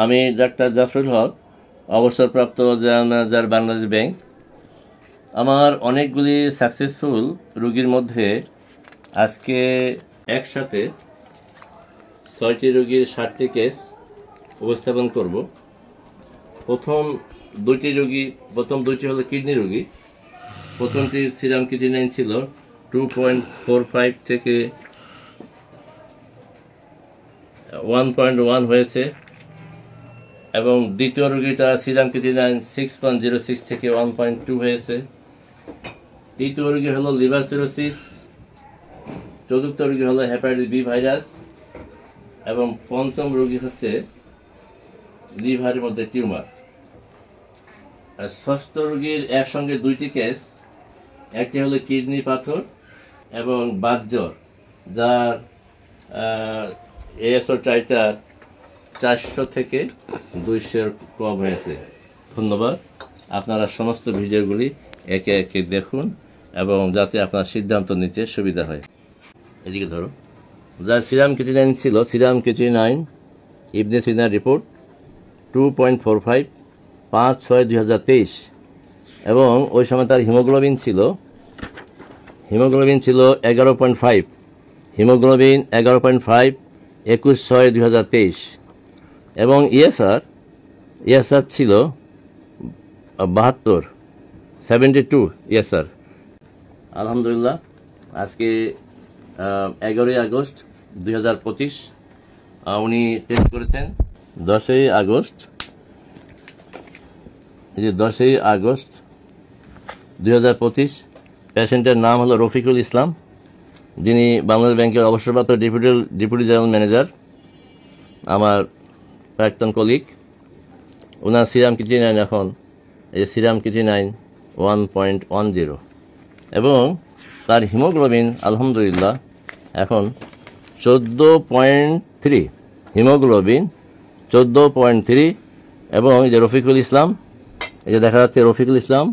আমি ডাক্তার জাফরুল হক, অবসরপ্রাপ্ত general manager Bangladesh bank. আমার অনেকগুলি সাকসেসফুল রোগীর মধ্যে আজকে একসাথে 6টি রোগীর 7টি কেস উপস্থাপন করব। প্রথম দুইটি হলো কিডনি রোগী। প্রথমটির সিরাম ক্রিয়েটিনিন ছিল 2.45 থেকে 1.1 হয়েছে, এবং দ্বিতীয় রোগীটা সিরাম ক্রিয়েটিনিন 6.06 থেকে 1.2 হয়েছে। তৃতীয় রোগী হলো লিভার সিরোসিস, চতুর্থ রোগী হলো হেপাটাইটিস বি ভাইরাস, এবং পঞ্চম রোগী হচ্ছে লিভারের মধ্যে টিউমার। আর ষষ্ঠ রোগীর একসঙ্গে 2টি কেস, একটি হলো কিডনি পাথর এবং বাতজ্বর, যার এএসও টাইটার 400 থেকে 200 কম হয়েছে। ধন্যবাদ। আপনারা সমস্ত ভিডিওগুলি একে একে দেখুন এবং যাতে আপনার সিদ্ধান্ত নিতে সুবিধা হয়। এদিকে ধরো, যার সিরাম ক্রিয়েটিনিন ছিল সিরাম ক্রিয়েটিনিন ইবনে সিনার রিপোর্ট 2.45 5/6/2023, এবং ওই সময় তার হিমোগ্লোবিন ছিল 11.5, হিমোগ্লোবিন 11.5 21/6/2023, এবং ইএসআর ছিল 72 ইএসআর। আলহামদুলিল্লাহ, আজকে 11ই আগস্ট 2025 উনি টেস্ট করেছেন। 10ই আগস্ট 2025 পেশেন্টের নাম হলো রফিকুল ইসলাম, যিনি বাংলাদেশ ব্যাংকের অবসরপ্রাপ্ত ডেপুটি জেনারেল ম্যানেজার, আমার প্রাক্তন কলিগ। ওনার সিরাম ক্রিয়েটিনিন এখন সিরাম ক্রিয়েটিনিন 1.10, এবং তার হিমোগ্লোবিন আলহামদুলিল্লাহ এখন 14.3, হিমোগ্লোবিন 14.3। এবং এই যে রফিকুল ইসলাম, এই যে দেখা যাচ্ছে রফিকুল ইসলাম,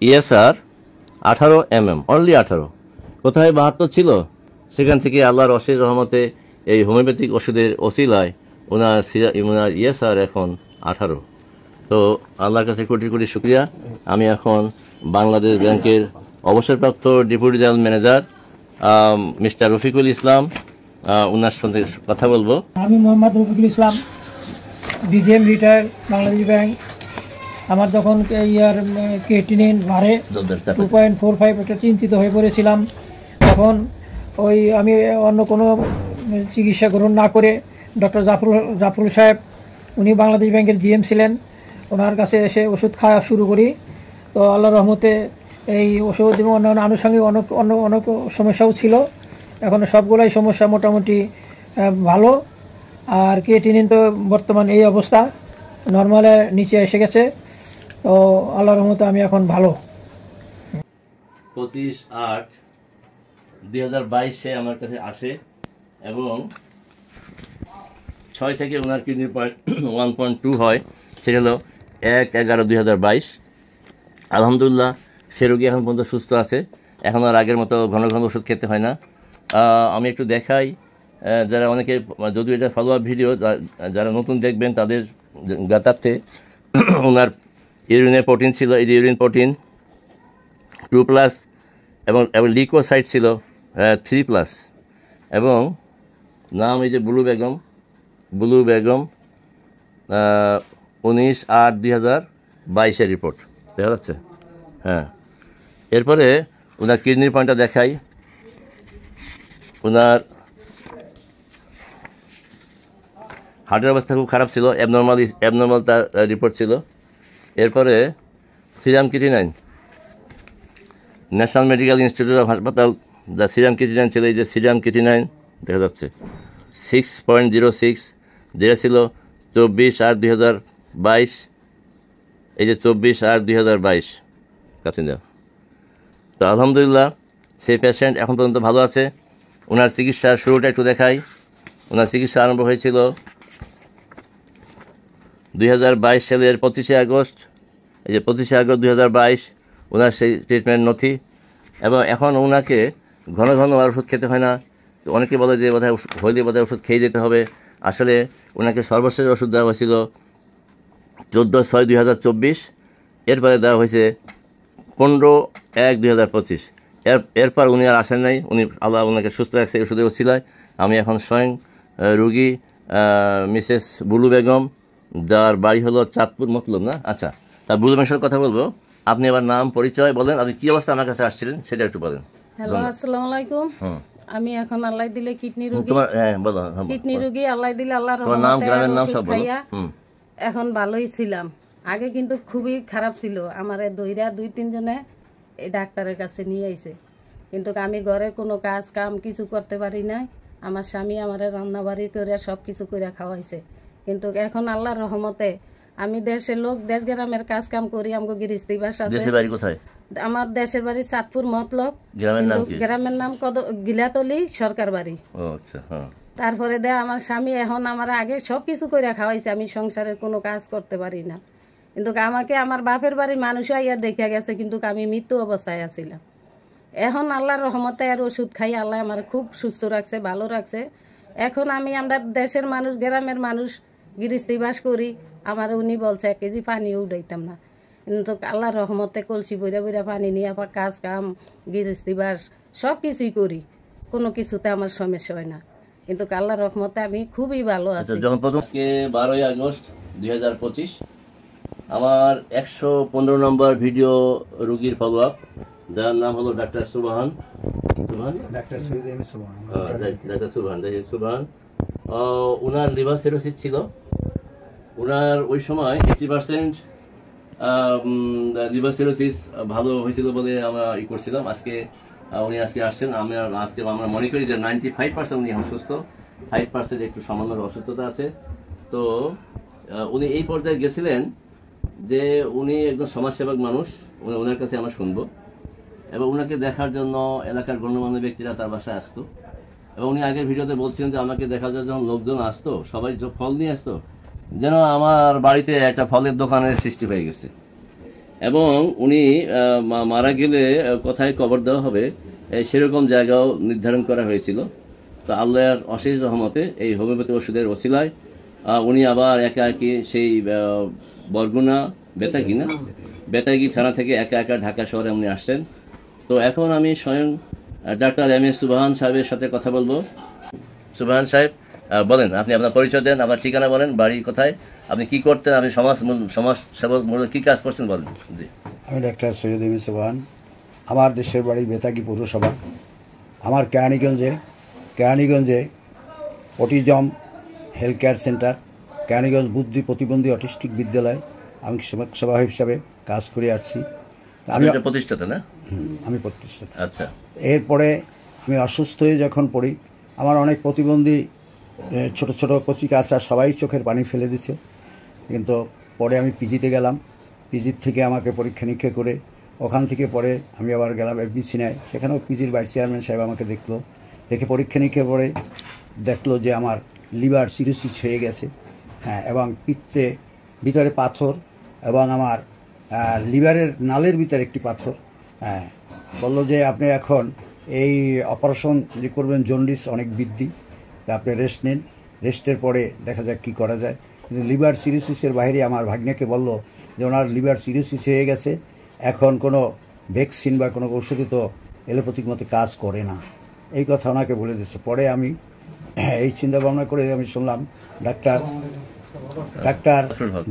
ইএসআর 18 অনলি 18। কোথায় 72 ছিল, সেখান থেকে আল্লাহর অশেষ রহমতে এই হোমিওপ্যাথিক ওষুধের ওসিলায় ওনার ইএসআর এখন 18। তো আল্লাহর কাছে কোটি কোটি শুকরিয়া। আমি এখন বাংলাদেশ ব্যাংকের অবসরপ্রাপ্ত deputy general manager mister Rafiqul Islam, ওনার সঙ্গে কথা বলবো। আমি Mohammad Rafiqul Islam, DGM retire, Bangladesh bank. আমার যখন ক্রিয়েটিনিন বাড়ে 2.45, একটা চিন্তিত হয়ে পড়েছিলাম। তখন আমি অন্য কোনো চিকিৎসা গ্রহণ না করে ডক্টর জাফরুল সাহেব, উনি বাংলাদেশ ব্যাংকের জিএম ছিলেন, ওনার কাছে এসে ওষুধ খাওয়া শুরু করি। তো আল্লাহর রহমতে এই ওষুধ এবং অন্যান্য আনুষঙ্গিক অনেক সমস্যাও ছিল, এখন সবগুলাই সমস্যা মোটামুটি ভালো। আর ক্রিয়েটিনিন তো বর্তমান এই অবস্থা, নর্মালের নিচে এসে গেছে। তো আল্লাহর রহমতে আমি এখন ভালো। 25/8/2022 আমার কাছে আসে, এবং 6 থেকে ওনার কিডনি 1.2 হয়, সেটা হলো 1/11/2022। আলহামদুলিল্লাহ, সে রোগী এখন পর্যন্ত সুস্থ আছে, এখন আর আগের মতো ঘন ঘন ওষুধ খেতে হয় না। আমি একটু দেখাই, যারা অনেকে, যদিও এটা ফলো আপ ভিডিও, যারা নতুন দেখবেন তাদের জ্ঞাতার্থে, ওনার ইউরিনের প্রোটিন ছিল, এই যে ইউরিন প্রোটিন 2+, এবং লিকোসাইট ছিল 3+, এবং নাম এই যে ব্লু বেগম 19/8/2022 রিপোর্ট দেখা যাচ্ছে। হ্যাঁ, এরপরে ওনার কিডনির পয়েন্টটা দেখাই। ওনার হার্টের অবস্থা খুব খারাপ ছিল, অ্যাবনর্মাল তার রিপোর্ট ছিল। এরপরে serum creatinine, national medical institute of হাসপাতাল, যা সিরাম ক্রিয়েটিনিন ছিল, এই যে সিরাম ক্রিয়েটিনিন দেখা যাচ্ছে 6.06, যেটা ছিল 24/8/2022, এই যে 24/8/2022 কাছে দেওয়া। তো আলহামদুলিল্লাহ, সেই পেশেন্ট এখন পর্যন্ত ভালো আছে। ওনার চিকিৎসার শুরুটা একটু দেখাই। ওনার চিকিৎসা আরম্ভ হয়েছিল 2022 সালের 25শে আগস্ট, এই যে 25শে আগস্ট 2022 ওনার সেই ট্রিটমেন্ট নথি। এবং এখন ওনাকে ঘন ঘন ওষুধ খেতে হয় না। অনেকে বলে যে বোধহয় হইলে বোধহয় ওষুধ খেয়ে যেতে হবে, আসলে ওনাকে সর্বশেষ ওষুধ দেওয়া হয়েছিল 14/6/2024, এরপরে দেওয়া হয়েছে 15/1/2025। এরপর উনি আর আসেন নাই। উনি আল্লাহ ওনাকে সুস্থ রাখছে ওষুধের ওসিলায়। আমি এখন স্বয়ং রুগী মিসেস বুলু বেগম, যার বাড়ি হলো চাঁদপুর মতলব না, আচ্ছা, তার বুলু বেগমের সাথে কথা বলবো। আপনি আবার নাম পরিচয় বলেন, আপনি কি অবস্থা আমার কাছে আসছিলেন সেটা একটু বলেন। হ্যালো, আসসালামু আলাইকুম। আমি এখন আল্লাহ দিলে কিডনি রোগী। তোমার বলো। কিডনি রোগী আল্লাহ দিলে আল্লাহর তোমার নাম, গ্রামের নাম সব বলো। খাইয়া এখন ভালোই ছিলাম। আগে কিন্তু খুবই খারাপ ছিল। আমারে দইরা 2-3 জনে এই ডাক্তারের কাছে নিয়ে আইছে, কিন্তু আমি ঘরে কোনো কাজ কাম কিছু করতে পারি নাই। আমার স্বামী আমারে রান্না বাড়ি করে সব কিছু করে খাওয়াইছে, কিন্তু এখন আল্লাহর রহমতে আমি দেশের লোক, দেশ গ্রামের কাজ কাম করি। আমাকে গৃহস্থী বাস আছে। দেশের বাড়ি কোথায়? আমার দেশের বাড়ি চাঁদপুর মতলব। গ্রামের নাম গিলাতলি সরকার বাড়ি। আচ্ছা। তারপরে আমার স্বামী এখন আমার আগে সব কিছু করে খাওয়াইছে। আমি সংসারের কোনো কাজ করতে পারি না, কিন্তু আমাকে আমার বাপের বাড়ির মানুষ আইয়া দেখে গেছে, কিন্তু আমি মৃত্যু অবস্থায় আছিলাম। এখন আল্লাহর রহমতে আর ওষুধ খাই আল্লাহ আমার খুব সুস্থ রাখছে, ভালো রাখছে। এখন আমরা দেশের মানুষ, গ্রামের মানুষ গৃহস্থী বাস করি। আমার উনি বলছে 1 কেজি পানিও উঠাইতাম না, কিন্তু আল্লাহর রহমতে কলসি বইরা বইরা পানি নিয়ে কাজ কাম গৃহস্থী বাস সব কিছুই করি, কোনো কিছুতে আমার সমস্যা হয় না, কিন্তু আল্লাহর রহমতে আমি খুবই ভালো আছি। যখন প্রথম 12 আগস্ট 2025 আমার 115 নম্বর ভিডিও রুগীর ফলো আপ, যার নাম হলো ডাক্তার সুবহান। উনার লিভার সিরোসিস ছিল। উনার ওই সময় 80% লিভার সিরোসিস ভালো হয়েছিল বলে আমরা করছিলাম। উনি আজকে আসছেন। আমরা মনে করি যে 95% উনি এখন সুস্থ, 5% একটু সামান্য অসুস্থতা আছে। তো উনি এই পর্যায়ে গেছিলেন যে উনি একজন সমাজসেবক মানুষ, ওনার কাছে আমরা শুনবো, এবং ওনাকে দেখার জন্য এলাকার গণ্যমান্য ব্যক্তিরা তার বাসায় আসতো। এবং উনি আগের ভিডিওতে বলছিলেন যে আমাকে দেখার জন্য যখন লোকজন আসতো, সবাই ফল নিয়ে আসতো, যেন আমার বাড়িতে একটা ফলের দোকানের সৃষ্টি হয়ে গেছে। এবং উনি মারা গেলে কোথায় কবর দেওয়া হবে সেরকম জায়গাও নির্ধারণ করা হয়েছিল। তো আল্লাহর অশেষ রহমতে এই হোমিওপ্যাথি ওষুধের ওসিলায় উনি আবার একা একই সেই বরগুনা বেতাগি থানা থেকে একা ঢাকা শহরে উনি আসছেন। তো এখন আমি স্বয়ং ডাক্তার MS সুবহান সাহেবের সাথে কথা বলবো। সুবহান সাহেব, বলেন, আপনি আপনার পরিচয় দেন, আপনার ঠিকানা বলেন, বাড়ি কোথায়, আপনি কি করতেন, আপনি সমাজ সেবক কি কাজ করছেন বলেন। জি, আমি ডাক্তার সৈয়দ MS সুবহান। আমার দেশের বাড়ি বেতাগী পৌরসভা। আমার কেরানীগঞ্জে autism health care centre, Keraniganj বুদ্ধি প্রতিবন্ধী অটিস্টিক বিদ্যালয় আমি সমাজসেবা হিসাবে কাজ করে আসছি। আমি প্রতিষ্ঠাতা না? আমি প্রতিষ্ঠাতা। আচ্ছা। এরপরে আমি অসুস্থ হয়ে যখন পড়ি, আমার অনেক প্রতিবন্ধী ছোট ছোট কচি কাঁচা সবাই চোখের পানি ফেলে দিছে, কিন্তু পরে আমি পিজিতে গেলাম। পিজির থেকে আমাকে পরীক্ষা নিরীক্ষা করে ওখান থেকে পরে আমি আবার গেলাম FBC নেয়, সেখানেও পিজির ভাইস চেয়ারম্যান সাহেব আমাকে দেখে পরীক্ষা নিরীক্ষা করে দেখলো যে আমার লিভার সিরোসিস হয়ে গেছে, হ্যাঁ, এবং পিত্তে ভিতরে পাথর, এবং আমার লিভারের নালের ভিতরে একটি পাথর। হ্যাঁ, বললো যে আপনি এখন এই অপারেশন যে করবেন, জন্ডিস অনেক বৃদ্ধি, তা আপনি রেস্ট নিন, রেস্টের পরে দেখা যাক কী করা যায়। কিন্তু লিভার সিরোসিসের বাইরে আমার ভাগ্নেকে বললো যে ওনার লিভার সিরোসিস হয়ে গেছে, এখন কোনো ভ্যাকসিন বা কোনো ওষুধে তো এলোপ্যাথিক মতো কাজ করে না, এই কথা ওনাকে বলে দিচ্ছে। পরে আমি এই চিন্তা ভাবনা করে আমি শুনলাম ডাক্তার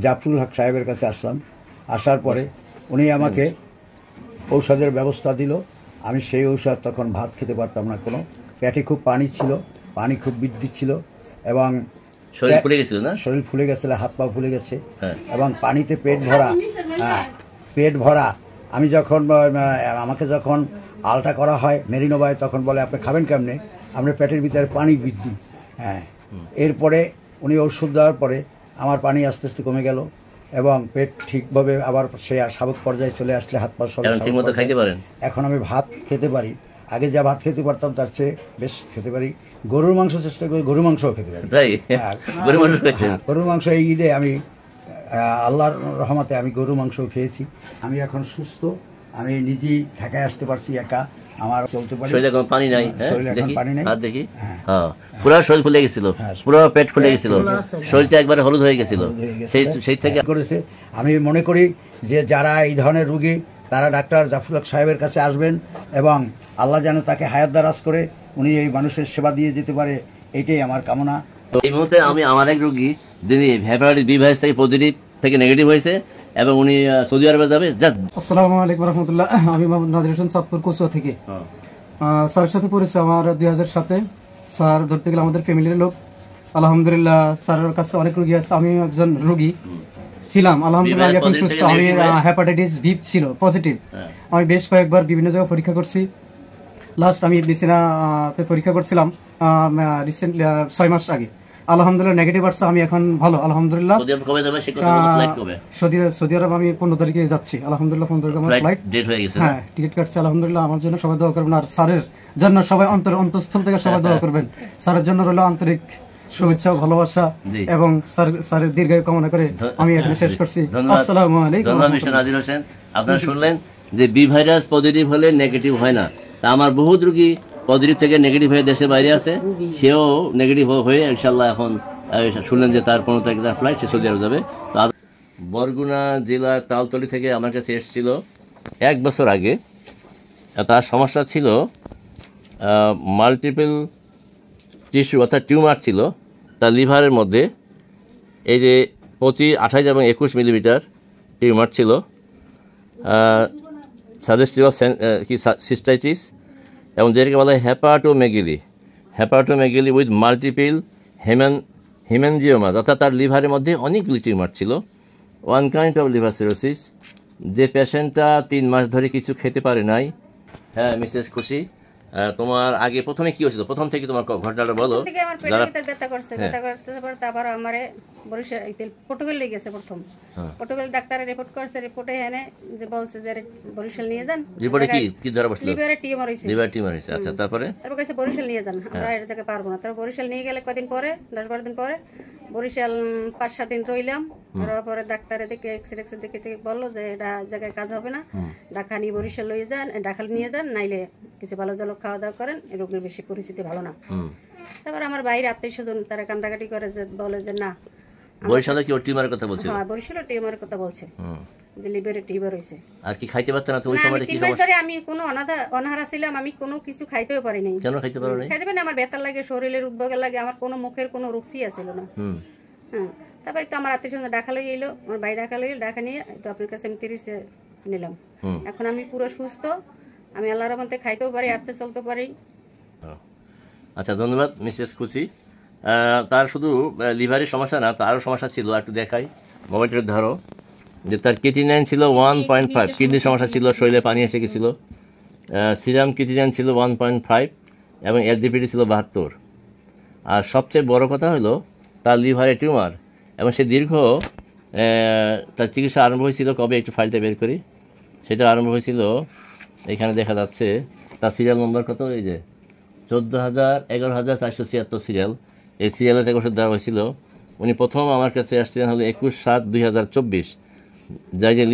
জাফরুল হক সাহেবের কাছে আসলাম। আসার পরে উনি আমাকে ঔষধের ব্যবস্থা দিল। আমি সেই ঔষধ, তখন ভাত খেতে পারতাম না, কোনো পেটে খুব পানি ছিল, পানি খুব বৃদ্ধি ছিল, এবং শরীর ফুলে গেছিল না? শরীর ফুলে গেছিল, হাত পা ফুলে গেছে, এবং পানিতে পেট ভরা। হ্যাঁ, পেট ভরা। আমি যখন আমাকে যখন আলটা করা হয় মেরিনোবায়, তখন বলে আপনি খাবেন কেমনে, আপনার পেটের ভিতরে পানি বৃদ্ধি। হ্যাঁ, এরপরে উনি ওষুধ দেওয়ার পরে আমার পানি আস্তে আস্তে কমে গেল, এবং পেট ঠিকভাবে আবার সে স্বাভাবিক পর্যায়ে চলে আসলে হাত পা সব ঠিকমতো খাইতে পারেন। এখন আমি ভাত খেতে পারি, আগে যা ভাত খেতে পারতাম তার চেয়ে বেশ খেতে পারি। গরুর মাংস চেষ্টা করি, গরুর মাংসও খেতে পারি। গরুর মাংস এই ঈদে আমি আল্লাহর রহমতে আমি গরুর মাংস খেয়েছি। আমি এখন সুস্থ, আমি নিজেই ঢাকায় আসতে পারছি একা, আমার চলতে পারি। শরীরে কোনো পানি নাই, শরীরে এখন দেখি পানি নাই। হাত দেখি, হ্যাঁ পুরো শরীর ফুলে গেছিল, পুরো পেট ফুলে গেছিল, শরীরটা একবারে হলুদ হয়ে গেছিল, সেই থেকে করেছে। আমি মনে করি যে যারা এই ধরনের রুগী তারা ডাক্তার জাফর হক সাহেবের কাছে আসবেন এবং আল্লাহ যেন তাকে হায়াত দারাজ করে উনি এই মানুষের সেবা দিয়ে যেতে পারে, এটাই আমার কামনা। তো এই মুহূর্তে আমি আমার এক রোগী যিনি হেপাটাইটিস বি ভাইরাস থেকে পজিটিভ থেকে নেগেটিভ হয়েছে এবং উনি সৌদি আরবে যাবে। আসসালামু আলাইকুম রহমতুল্লাহ। আমি মোহাম্মদ নাজির হোসেন চাঁদপুর কচুয়া থেকে। স্যারের সাথে পরিচয় আমার 2007-এ। স্যার ধরতে গেলে আমাদের ফ্যামিলির লোক। আলহামদুলিল্লাহ স্যারের কাছে অনেক রোগী আছে, আমি একজন রোগী ছিলাম। আলহামদুলিল্লাহ এখন সুস্থ। আমি হেপাটাইটিস বি ছিল পজিটিভ। আমি বেশ কয়েকবার বিভিন্ন জায়গায় পরীক্ষা করছি। লাস্ট আমি বিছানাতে পরীক্ষা করছিলাম রিসেন্টলি 6 মাস আগে। আলহামদুলিল্লাহ নেগেটিভ আসছে, আমি এখন ভালো আলহামদুলিল্লাহ। সৌদি আরব আমি 15 তারিখে যাচ্ছি আলহামদুলিল্লাহ। 15 তারিখে আমার ফ্লাইট হ্যাঁ টিকিট কাটছে আলহামদুলিল্লাহ। আমার জন্য সবাই দোয়া করবেন, আর স্যারের জন্য সবাই অন্তঃস্থল থেকে সবাই দোয়া করবেন। স্যারের জন্য রইল আন্তরিক শুভেচ্ছা ও ভালোবাসা এবং স্যারের দীর্ঘায়ু কামনা করে আমি এখানে শেষ করছি। আসসালামু আলাইকুম। ধন্যবাদ মিস্টার নাজির হোসেন। আপনারা শুনলেন যে বি ভাইরাস পজিটিভ হলে নেগেটিভ হয় না। তা আমার বহুত রোগী পজিটিভ থেকে নেগেটিভ হয়ে দেশের বাইরে আছে, সেও নেগেটিভ হয়ে ইনশাল্লাহ এখন শুনলেন যে তার 15 তারিখে তার ফ্লাইট, সে সৌদি আরব যাবে। বরগুনা জেলার তালতলি থেকে আমার কাছে এসেছিল 1 বছর আগে। তার সমস্যা ছিল মাল্টিপল টিস্যু অর্থাৎ টিউমার ছিল তার লিভারের মধ্যে। এই যে 25, 28 এবং 21 মিলিমিটার টিউমার ছিল, সাজেস্টিভ অফ সিস্টাইটিস, এবং যেটাকে বলা হয় হেপাটোমেগালি উইথ মাল্টিপল হেমেনজিওমাস, অর্থাৎ তার লিভারের মধ্যে অনেকগুলি টিউমার ছিল। 1 কাইন্ড অফ লিভার সিরোসিস। যে পেশেন্টটা 3 মাস ধরে কিছু খেতে পারে নাই। হ্যাঁ মিসেস খুশি, তোমার আগে প্রথমে কি হয়েছিল? প্রথম থেকে তোমার ঘটনাটা বলো। ব্যথা করছে, তারপর আমার বরিশাল পর্তুগাল নিয়ে গেছে। প্রথম পর্তুগাল ডাক্তারে রিপোর্ট করছে, রিপোর্টে এনে যে বলছে যে বরিশাল নিয়ে যান। রিপোর্টে কি ধরা পড়ছিল? লিভারে টিউমার হইছে। লিভার টিউমার হইছে, আচ্ছা। তারপরে কাছে বরিশাল নিয়ে যান, আমরা এর জায়গায় পারবো না। তারপর বরিশাল নিয়ে গেলে কদিন পরে 10-12 দিন পরে বরিশাল 5-7 দিন রইলাম। তারপরে ডাক্তারে দেখে এক্সরে দেখে বললো যে এটা জায়গায় কাজ হবে না, ঢাকা নিয়ে বরিশাল লয়ে যান, ঢাকা নিয়ে যান, নাইলে কিছু ভালো জালো খাওয়া দাওয়া করেন, এই রোগের বেশি পরিস্থিতি ভালো না। তারপর আমার বাইরে আত্মীয় স্বজন তারা কান্দাকাটি করে যে বলে যে না, বরিশালে কি টিউমারের কথা বলছিল? হ্যাঁ বরিশালে টিউমারের কথা বলছে, যে লিভারে টিউমার হইছে। আর কি খাইতে পারছ না তো ওই সময়টা? কি সমস্যা? আমি কোনো অনাহারা ছিলাম, আমি কোনো কিছু খাইতেও পারি নাই। কেন খাইতে পারো নাই? খাইতে পারি না, আমার ব্যথা লাগে, শরীরের উদ্বেগ লাগে, আমার কোনো মুখের কোনো রুচি আছিল না। হ্যাঁ তারপরে তো আমার আত্মীয় স্বজন ঢাকা লই এলো, আমার ভাই ঢাকা লই, ঢাকা নিয়ে তো আপনার কাছে আমি 30 নিলাম। এখন আমি পুরো সুস্থ, আমি আল্লাহর রহমতে খাইতেও পারি, হাঁটতে চলতে পারি। আচ্ছা ধন্যবাদ মিসেস খুশি। তার শুধু লিভারের সমস্যা না, তারও সমস্যা ছিল। একটু দেখাই, মোবাইলটা ধরো, যে তার কিডনি ছিল 1.5, কিডনির সমস্যা ছিল, শরীরে পানি এসে গেছিল। সিরাম কিডনি ছিল 1.5 এবং এসজিপিটি ছিল 72। আর সবচেয়ে বড় কথা হলো তার লিভারে টিউমার, এবং সে দীর্ঘ তার চিকিৎসা আরম্ভ হয়েছিল কবে? একটু ফাইলটা বের করি। সেটা আরম্ভ হয়েছিল, এখানে দেখা যাচ্ছে তার সিরিয়াল নম্বর কত, এই যে 11,476 সিরিয়াল। এই সিরিয়ালে থেকে ওষুধ দেওয়া হয়েছিল। উনি প্রথম আমার কাছে আসছিলেন হলো 21/7/2024। যাই যে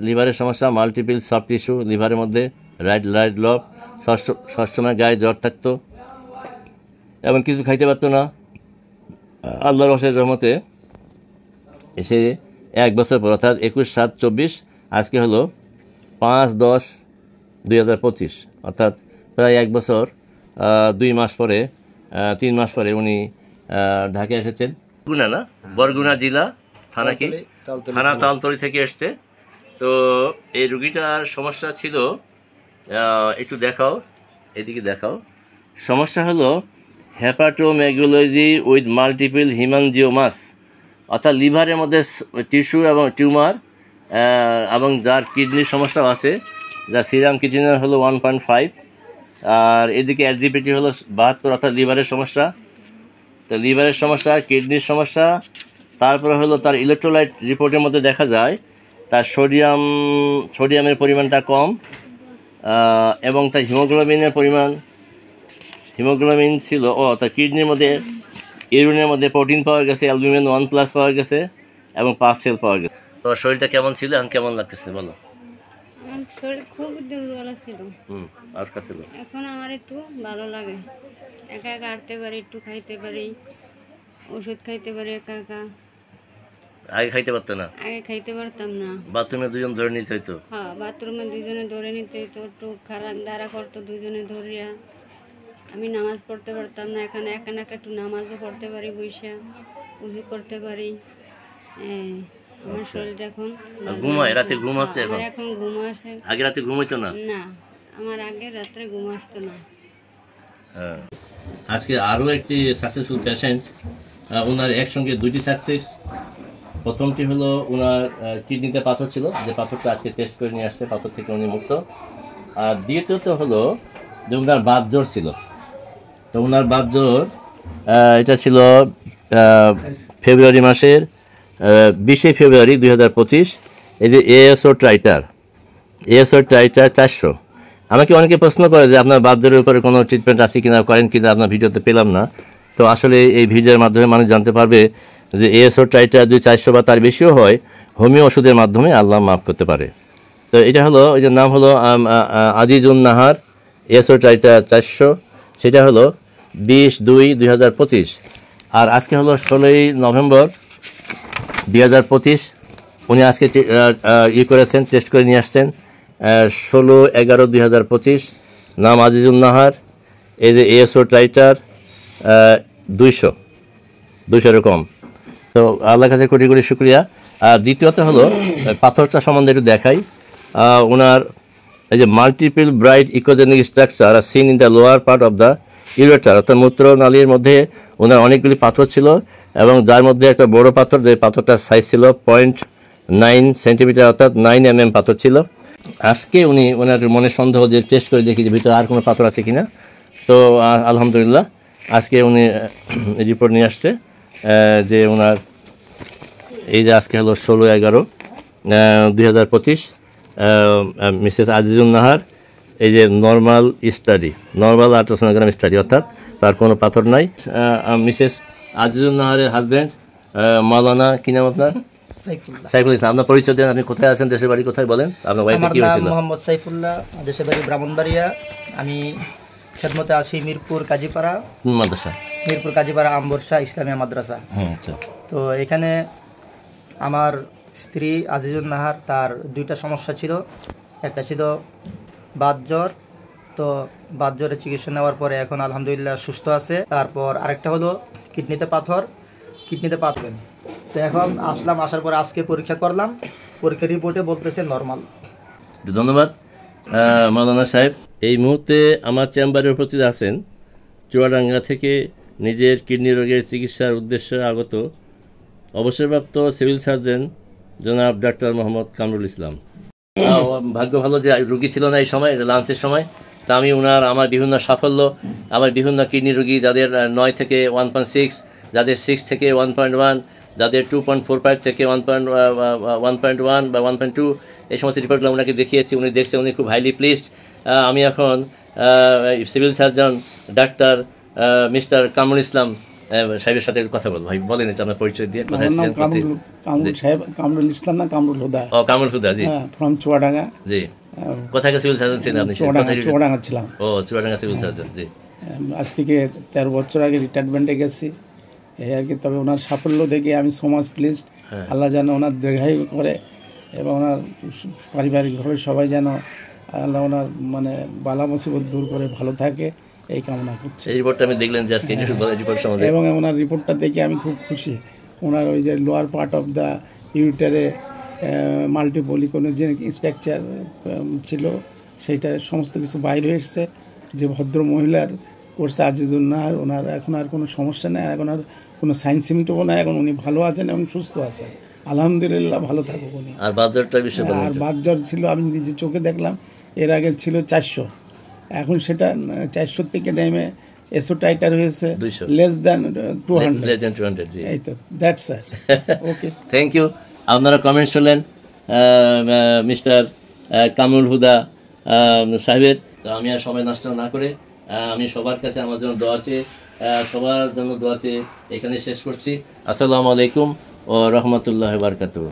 লিভারের সমস্যা, মাল্টিপল সফট টিস্যু লিভারের মধ্যে, রাইট লব, সবসময় গায়ে জ্বর থাকতো এবং কিছু খাইতে পারতো না। আল্লাহর অশেষ রহমতে এসে 1 বছর পর, অর্থাৎ 21/7/24, আজকে হলো 5/10/2025, অর্থাৎ প্রায় 1 বছর 2 মাস পরে, 3 মাস পরে উনি ঢাকা এসেছেন। বরগুনা জেলা থানা তালতলি থেকে এসছে। তো এই রুগীটার সমস্যা ছিল, একটু দেখাও, এদিকে দেখাও। সমস্যা হলো হেপাটোমেগালি উইথ মাল্টিপল হেমানজিওমাস, অর্থাৎ লিভারের মধ্যে টিস্যু এবং টিউমার, এবং যার কিডনির সমস্যাও আছে, যার সিরাম কিডনি হলো 1.5, আর এদিকে এসজিপিটি হলো 72, অর্থাৎ লিভারের সমস্যা। তো লিভারের সমস্যা, কিডনির সমস্যা, তারপরে হলো তার ইলেকট্রোলাইট রিপোর্টের মধ্যে দেখা যায় তার সোডিয়ামের পরিমাণটা কম, এবং তার হিমোগ্লোবিন ছিল, তার কিডনির মধ্যে ইউরিনের মধ্যে প্রোটিন পাওয়া গেছে, অ্যালবুমিন 1+ পাওয়া গেছে এবং 5 সেল পাওয়া গেছে। তো শরীরটা কেমন ছিল, এখন কেমন লাগতেছে বলো? শরীর খুব দুর্বল ছিল, আর কাছে এখন আমার একটু ভালো লাগে, একা একা হাঁটতে পারি, একটু খাইতে পারি, ওষুধ খাইতে পারি একা একা। আগে খাইতে পারতো না? আগে খাইতে পারতাম না। বাথরুমে দুজন ধরে নিতে হইতো? হ্যাঁ, বাথরুমে দুজনে ধরে নিতে হইতো, একটু খারাপ দাঁড়া করতো দুজনে ধরিয়া। আমি নামাজ পড়তে পারতাম না, এখানে একা একা একটু নামাজও পড়তে পারি, বৈশা উজু করতে পারি। আমার শরীরটা এখন ঘুমায়, রাতে ঘুম হচ্ছে এখন? এখন ঘুম আসে। আগে রাতে ঘুম হইতো না? না, আমার আগে রাত্রে ঘুম আসতো না। আজকে আরও একটি সাকসেসফুল পেশেন্ট, ওনার একসঙ্গে দুইটি সাকসেস। প্রথমটি হলো ওনার কিডনিতে পাথর ছিল, যে পাথরটা আজকে টেস্ট করে নিয়ে আসছে, পাথর থেকে উনি মুক্ত। আর দ্বিতীয়ত হলো যে ওনার বাতজ্বর ছিল। তো ওনার বাতজ্বর এটা ছিল ফেব্রুয়ারি মাসের 20 ফেব্রুয়ারি 2025। এই যে এএসও ট্রাইটার 400। আমাকে অনেকে প্রশ্ন করে যে আপনার বাতজ্বরের উপরে কোনো ট্রিটমেন্ট আছে কিনা, করেন কিনা, আপনার ভিডিওতে পেলাম না। তো আসলে এই ভিডিওর মাধ্যমে মানুষ জানতে পারবে যে এএসও ট্রাইটার যদি 400 বা তার বেশিও হয়, হোমিও ওষুধের মাধ্যমে আল্লাহ মাফ করতে পারে। তো এটা হলো, ওই যে নাম হলো আজিজুন নাহার, এএসও ট্রাইটার 400, সেটা হলো 20/2/2025। আর আজকে হলো 16ই নভেম্বর 2025। উনি আজকে করেছেন, টেস্ট করে নিয়ে আসছেন 16/11/2025। নাম আজিজুন নাহার। এই যে এএসও ট্রাইটার 200 কম। তো আল্লাহর কাছে কোটি কোটি শুক্রিয়া। আর দ্বিতীয়ত হলো পাথরটা সম্বন্ধে একটু দেখাই। ওনার এই যে multiple bright echogenic structure are seen in the lower part of the ureter, অর্থাৎ মূত্রনালীর মধ্যে ওনার অনেকগুলি পাথর ছিল, এবং যার মধ্যে একটা বড় পাথর, যে পাথরটার সাইজ ছিল 0.9 সেন্টিমিটার, অর্থাৎ 9 mm পাথর ছিল। আজকে উনি ওনার মনে সন্দেহ, যে টেস্ট করে দেখি যে ভিতরে আর কোনো পাথর আছে কিনা। তো আলহামদুলিল্লাহ আজকে উনি রিপোর্ট নিয়ে আসছে যে ওনার এই যে আজকে হলো 16/11/2025। মিসেস আজিজুন নাহার এই যে নর্মাল আল্ট্রাসোনোগ্রাম স্টাডি, অর্থাৎ তার কোনো পাথর নাই। মিসেস আজিজুন নাহারের হাজব্যান্ড মাওলানা, কি নাম আপনার? সাইফুল ইসলাম। আপনার পরিচয় দেন, আপনি কোথায় আছেন, দেশের বাড়ি কোথায়, বলেন আপনার ওয়াইফের কি হয়েছিল? মোহাম্মদ সাইফুল্লাহ, দেশের বাড়ি ব্রাহ্মণবাড়িয়া। আমি খেদমতে আছি মিরপুর কাজীপাড়া। মাদ্রাসা? মিরপুর কাজীপাড়া আম্বরশা ইসলামিয়া মাদ্রাসা। তো এখানে আমার স্ত্রী আজিজুন নাহার, তার দুইটা সমস্যা ছিল। একটা ছিল বাতজ্বর, তো বাতজ্বরের চিকিৎসা নেওয়ার পরে এখন আলহামদুলিল্লাহ সুস্থ আছে। তারপর আরেকটা হলো কিডনিতে পাথর। তো এখন আসার পরে আজকে পরীক্ষা করলাম, পরীক্ষার রিপোর্টে বলতেছে নর্মাল। ধন্যবাদ মাওলানা সাহেব। এই মুহূর্তে আমার চেম্বারে উপস্থিত আছেন চুয়াডাঙ্গা থেকে নিজের কিডনি রোগের চিকিৎসার উদ্দেশ্যে আগত অবসরপ্রাপ্ত সিভিল সার্জন জনাব ডাক্তার মোহাম্মদ কামরুল ইসলাম। ভাগ্য ভালো যে রুগী ছিল না এই সময়, লাঞ্চের সময়। তা আমি আমার বিভিন্ন সাফল্য, আমার বিভিন্ন কিডনি রোগী যাদের 9 থেকে 1.6, যাদের 6 থেকে 1.1, যাদের 2.45 থেকে 1.1 বা 1.2, এই সমস্ত রিপোর্টগুলো ওনাকে দেখিয়েছি। উনি দেখছেন, উনি খুব হাইলি প্লিজড। আমি এখন civil surgeon doctor mister Kamrul Islam সাহেবের সাথে কথা বলবো। ভাই বলেন, এটা আমার পরিচয় দিয়ে। কামরুল ইসলাম না, কামরুল হুদা। ও কামরুল হুদা, জি, ফ্রম চুয়াডাঙ্গা। জি, কোথায় সিভিল সার্জন ছিলেন আপনি? চুয়াডাঙ্গা ছিলাম। ও, চুয়াডাঙ্গা সিভিল সার্জন, জি। আজ থেকে 13 বছর আগে রিটায়ারমেন্টে গেছি, এই আর কি। তবে ওনার সাফল্য দেখে আমি সো মাচ প্লিজড। আল্লাহ যেন ওনার দীর্ঘায়ু করে, এবং ওনার পারিবারিকভাবে সবাই যেন আল্লাহ ওনার মানে বালা মুসিবত দূর করে ভালো থাকে, এই কামনা করছি। এই রিপোর্টটা আমি দেখলেন যে আজকে রিপোর্ট সম্বন্ধে, এবং ওনার রিপোর্টটা দেখে আমি খুব খুশি। ওনার ওই যে lower part of the uterus multiple echogenic structure ছিল, সেইটা সমস্ত কিছু বাইরে এসছে। যে ভদ্র মহিলার করছে আজিজুন নাহার, ওনার এখন আর কোনো সমস্যা নেই, এখন আর কোনো সাইন সিমটমও নাই, এখন উনি ভালো আছেন এবং সুস্থ আছেন, আলহামদুলিল্লাহ। ভালো থাকুক উনি। আর বাতজ্বর ছিল, আমি নিজে চোখে দেখলাম, এর আগে ছিল 400, এখন সেটা 400 থেকে নেমে এসও টাইটার হয়েছে লেস দ্যান 200। এই তো, that's sir. Okay, thank you. আপনারা কমেন্টস শুনলেন মিস্টার কামরুল হুদা সাহেবের। তো আমি আর সময় নষ্ট না করে আমি সবার কাছে আমার জন্য দোয়া চেয়ে, সবার জন্য দোয়া চেয়ে এখানে শেষ করছি। আসসালামু আলাইকুম ও রহমতুল্লাহ বারকাতুহু।